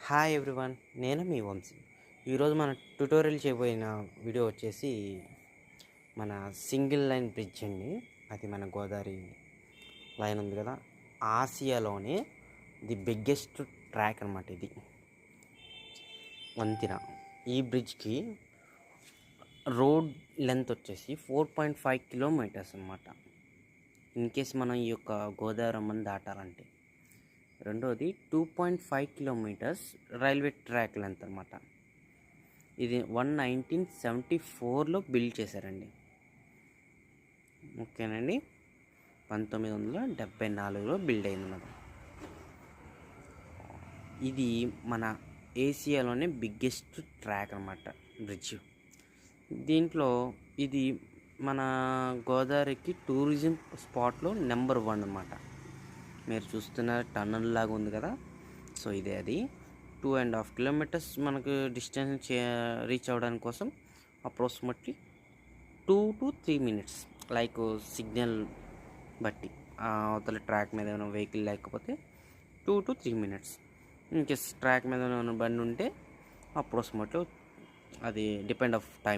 Hi everyone, నేను మీ వంశీ. ఈరోజు మన ట్యుటోరియల్ చేయబోయిన వీడియో వచ్చేసి మన సింగిల్ లైన్ బ్రిడ్జ్ అండి. అది మన గోదావరి లైన్ ఉంది కదా, ఆసియాలోనే ది బిగ్గెస్ట్ ట్రాక్ అనమాట. ఇది వంతెన. ఈ బ్రిడ్జ్కి రోడ్ లెంత్ వచ్చేసి 4.5 కిలోమీటర్స్ అనమాట. ఇన్ కేస్ మనం ఈ యొక్క గోదావరి అమ్మని దాటాలంటే. రెండోది 2.5 కిలోమీటర్స్ రైల్వే ట్రాక్ లెంత్ అనమాట. ఇది 1974లో బిల్డ్ చేశారండి. ఓకేనండి, 1974లో బిల్డ్ అయింది అన్నమాట. ఇది మన ఏసియాలోనే బిగ్గెస్ట్ ట్రాక్ అనమాట, బ్రిడ్జ్. దీంట్లో ఇది మన గోదావరికి టూరిజం స్పాట్లో నెంబర్ 1 అనమాట. మీరు చూస్తున్న టన్నల్ లాగా ఉంది కదా, సో ఇదే అది. 2.5 కిలోమీటర్స్ మనకు డిస్టెన్స్ రీచ్ అవ్వడానికి కోసం approximately 2 to 3 minutes, like signal బట్టి అవతల ట్రాక్ మీద ఏమైనా వెహికల్ లేకపోతే 2 to 3 minutes. ఇంకేస్ ట్రాక్ మీద ఏమైనా బండి ఉంటే అప్రాక్సిమేట్లీ అది డిపెండ్ ఆఫ్ టైం.